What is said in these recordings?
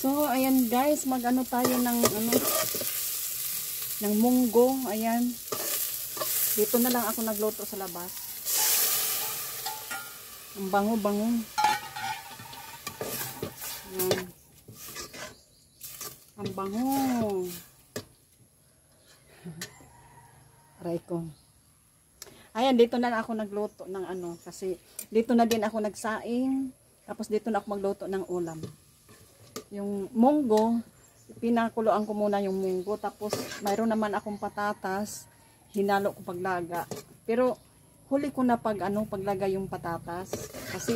So, ayan guys, mag-ano tayo ng ng munggo. Ayan. Dito na lang ako nagluto sa labas. Ang bango-bango. Ayan. Ang bango. Aray ko. Ayan, dito na lang ako nagluto ng kasi dito na din ako nagsaing. Tapos dito na ako magluto ng ulam. Yung munggo, pinakuloan ko muna yung munggo. Tapos mayroon naman akong patatas, hinalo ko paglaga. Pero huli ko na paglagay yung patatas. Kasi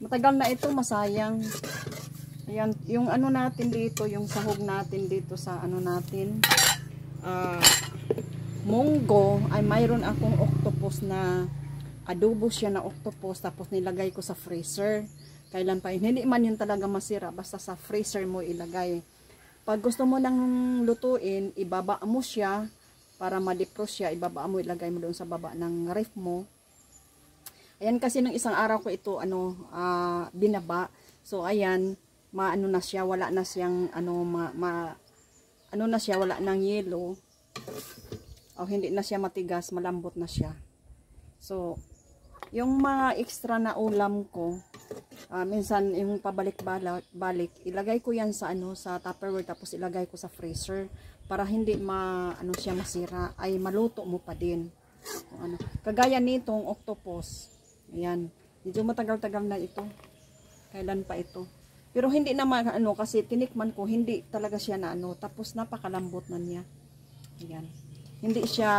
matagal na ito, masayang. Ayan, yung natin dito, yung sahog natin dito sa natin, munggo, ay mayroon akong octopus na adobo siya na octopus. Tapos nilagay ko sa freezer. Kailan pa yun? Hindi man yun talaga masira. Basta sa freezer mo ilagay. Pag gusto mo nang lutuin, ibaba mo siya para ma-defrost siya. Ibaba mo, ilagay mo doon sa baba ng ref mo. Ayan, kasi nung isang araw ko ito binaba. So ayan, na siya, wala na siyang na siya, wala nang yelo. O hindi na siya matigas, malambot na siya. So yung mga extra na ulam ko, minsan yung pabalik-balik, ilagay ko yan sa sa Tupperware, tapos ilagay ko sa freezer para hindi siya masira, ay maluto mo pa din. Kagaya nitong octopus. Ayan, medyo matagal-tagal na ito. Kailan pa ito? Pero hindi naman kasi tinikman ko, hindi talaga siya tapos napakalambot na niya. Ayan. Hindi siya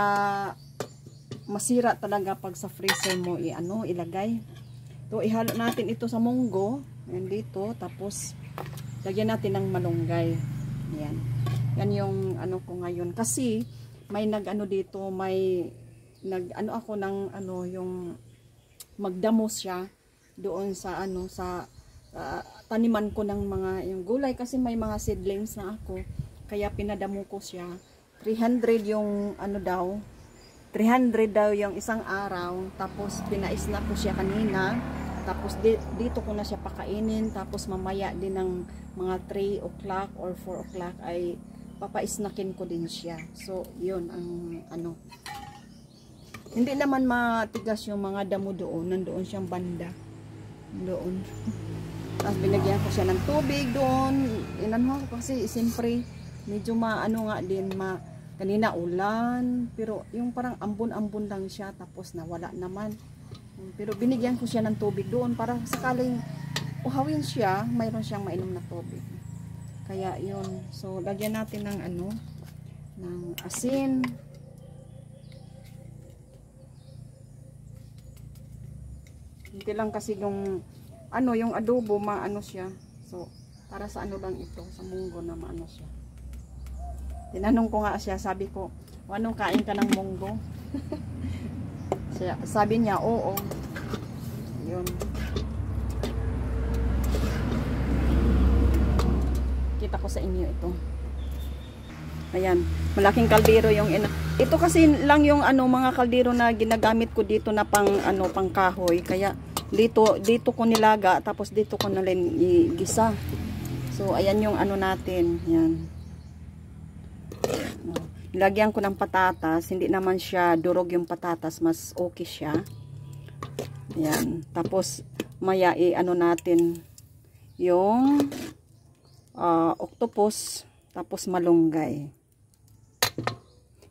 masira talaga pag sa freezer mo ilagay. So ihalo natin ito sa munggo, ayan dito, tapos lagyan natin ng malunggay. Ayan. Yan yung ko ngayon kasi may dito, may ako ng yung magdamo siya doon sa sa taniman ko ng mga yung gulay, kasi may mga seedlings na ako, kaya pinadamo ko siya. 300 yung 300 daw yung isang araw. Tapos pinais na ko siya kanina. Tapos dito ko na siya pakainin. Tapos mamaya din ng mga 3 o'clock or 4 o'clock ay papaisnakin ko din siya. So yun ang hindi naman matigas yung mga damo doon. Nandoon siyang banda doon. Tapos binagyan ko siya ng tubig doon. Inano ko kasi siyempre medyo nga din kanina ulan, pero yung parang ambon-ambon lang siya, tapos nawala naman. Pero binigyan ko siya ng tubig doon para sakaling uhawin siya, mayroon siyang mainom na tubig. Kaya yun. So lagyan natin ng ng asin. Hindi lang kasi yung yung adobo siya. So para sa lang ito, sa munggo na siya. Tinanong ko nga siya, sabi ko, anong kain ka ng munggo? Sabi niya, oo. Yun. Kita ko sa inyo ito. Ayan, malaking kaldero yung ito kasi lang yung mga kaldero na ginagamit ko dito na pang kahoy. Kaya dito ko nilaga, tapos dito ko na rin igisa. So ayan yung natin, yan. Lagyan ko ng patatas, hindi naman siya durog yung patatas, mas okay siya. Ayan, tapos maya natin yung octopus, tapos malunggay.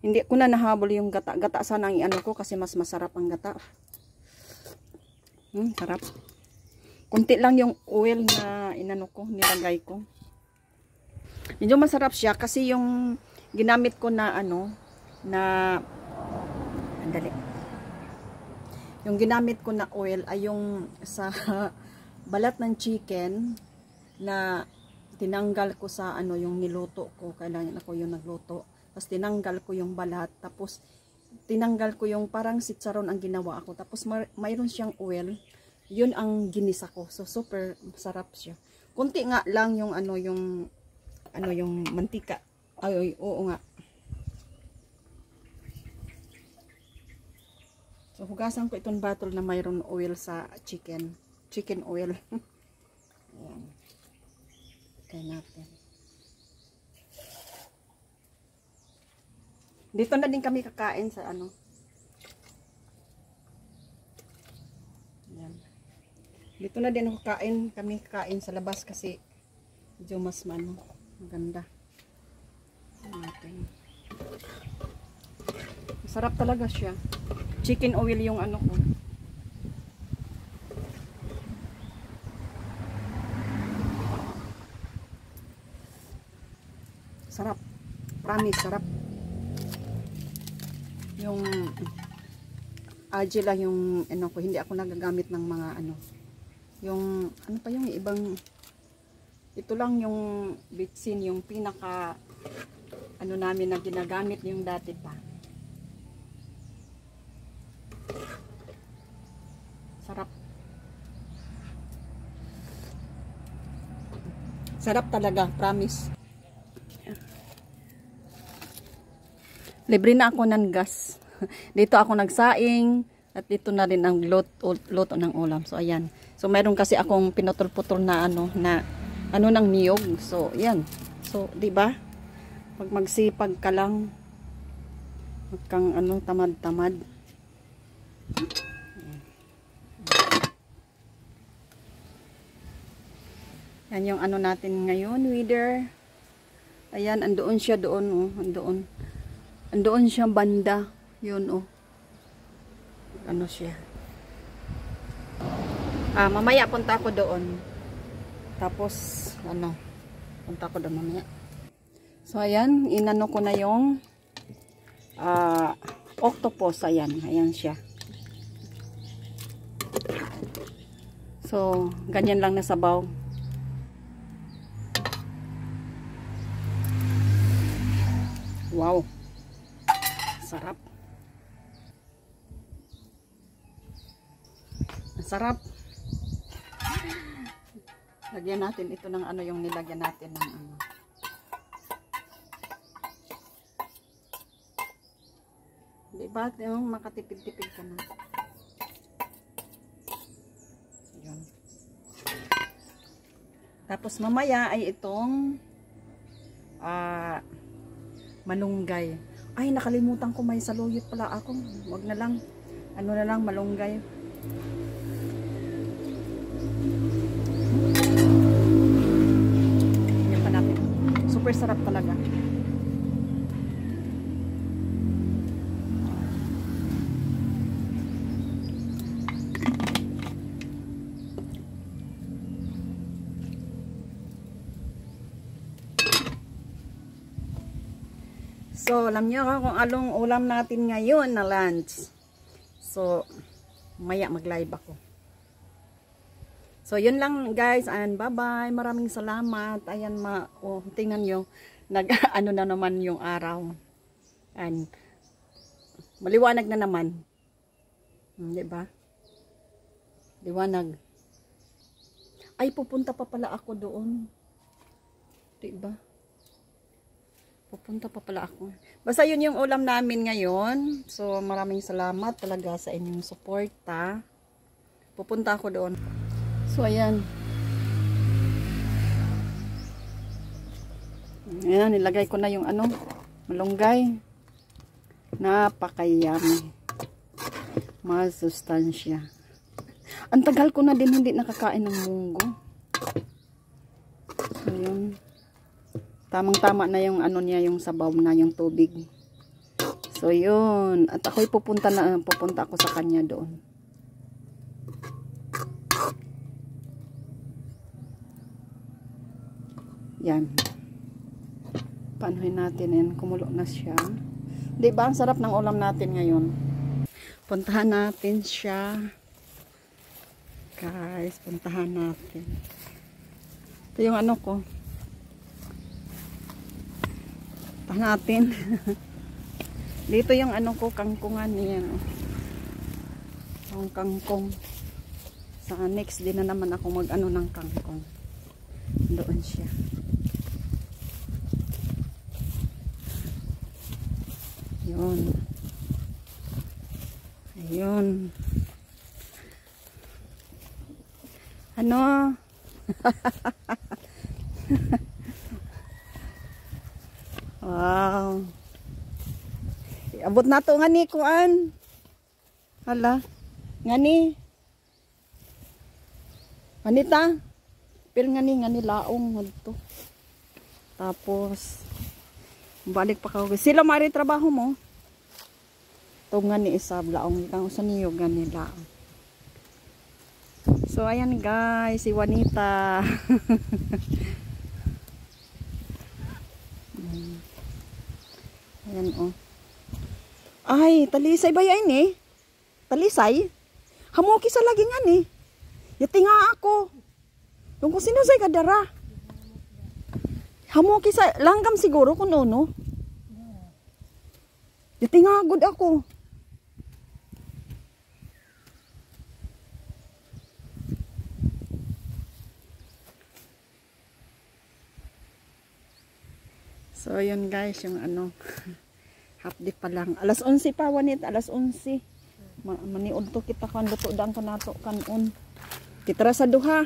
Hindi ko na nahabol yung gata. Gata sana ang ko kasi mas masarap ang gata. Sarap. Kunti lang yung oil na nilagay ko. Medyo masarap siya kasi yung ginamit ko na yung ginamit ko na oil ay yung sa balat ng chicken na tinanggal ko sa yung niluto ko. Kailangan ako yung nagluto. Tapos tinanggal ko yung balat. Tapos tinanggal ko yung parang sitsaron ang ginawa ako. Tapos mayroon siyang oil. Yun ang ginisa ko. So super sarap siya. Kunti nga lang yung yung mantika. Ay, oo nga. So, hugasan ko itong bottle na mayroon oil sa chicken. Chicken oil. Ayan. Kaya natin. Dito na din kami kakain sa ano. Ayan. Dito na din kami kakain sa labas kasi medyo mas maganda. Natin. Masarap talaga siya. Chicken oil yung ano ko. Sarap. Promise, sarap. Yung Agila yung ano ko, hindi ako nagagamit ng mga ano. Yung ano pa yung ibang ito lang yung bitsin, yung pinaka ano namin na ginagamit yung dati pa. Sarap. Sarap talaga, promise. Libre na ako ng gas. Dito ako nagsaing at dito na rin ang luto ng ulam. So ayan. So meron kasi akong pinutol-putol na ano ng niyog. So ayan. So di ba? Pag magsipag ka lang, wag kang tamad-tamad. Yan yung ano natin ngayon, wither. Ayan, andoon siya doon, oh, andoon. Andoon siya banda. Yun, oh. Ano siya. Mamaya punta ako doon. Tapos, punta ako doon mamaya. So, ayan. Inano ko na yung octopus. Ayan. Ayan siya. So, ganyan lang na sabaw. Wow. Sarap. Sarap. Lagyan natin ito ng ano yung nilagyan natin ng ano. Diba? Yung makatipid-tipid ka na. Yun. Tapos mamaya ay itong malunggay. Ay, nakalimutan ko, may saluyot pala ako. Wag na lang. Ano na lang, malunggay. Yan pa natin. Super sarap talaga. So, alam niyo kung anong ulam natin ngayon na lunch. So, maya mag-live ako. So, yun lang guys. And bye-bye. Maraming salamat. Ayan, tingnan nyo. Ano na naman yung araw. And, maliwanag na naman. Diba? Liwanag. Ay, pupunta pa pala ako doon. Diba? Pupunta pa pala ako. Basta yun yung ulam namin ngayon. So, maraming salamat talaga sa inyong suporta. Pupunta ako doon. So, ayan. Ayan, nilagay ko na yung malunggay. Napakayami. Masustansya. Ang tagal ko na din hindi nakakain ng munggo. So, yun. Tamang-tama na yung niya, yung sabaw na, yung tubig. So, yun. At ako'y pupunta ako sa kanya doon. Yan. Paanohin natin yan. Kumulo na siya. Diba? Ang sarap ng ulam natin ngayon. Puntahan natin siya. Guys, puntahan natin. Ito yung ko. Natin. Dito yung ko, kangkungan niya. Yung kangkong. Sa next din na naman ako ng kangkong. Doon siya. Yun. Ayun. Ano? Abot na to nga ni kuan. Hala. Nga ni. Anita. Pero nga ni laong to. Tapos balik pa ka. Sila mari trabaho mo. To nga ni isa laong kang sa niyo nga ni laong. So ayan guys, si Juanita. Ayan oh. Ay, talisay ba yan eh? Talisay? Hamuki sa lagi nga ni. Yati nga ako. Yung kung sinusay ka dara. Hamuki sa langgam siguro kung no. Yati nga good ako. So, yun guys, yung ano, half day pa lang. Alas 11 pa, Wanit, alas 11. Maniod to kita kan, luto daan ka nato kanon. Kitara sa duha.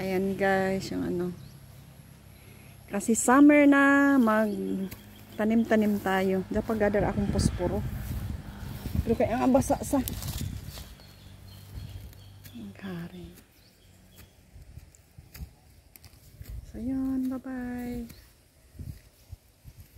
Ayan guys, yung ano. Kasi summer na, mag tanim-tanim tayo. Dapat gadar akong posporo. Pero kaya nga basa sa. Ang kare. So, yun. Bye-bye.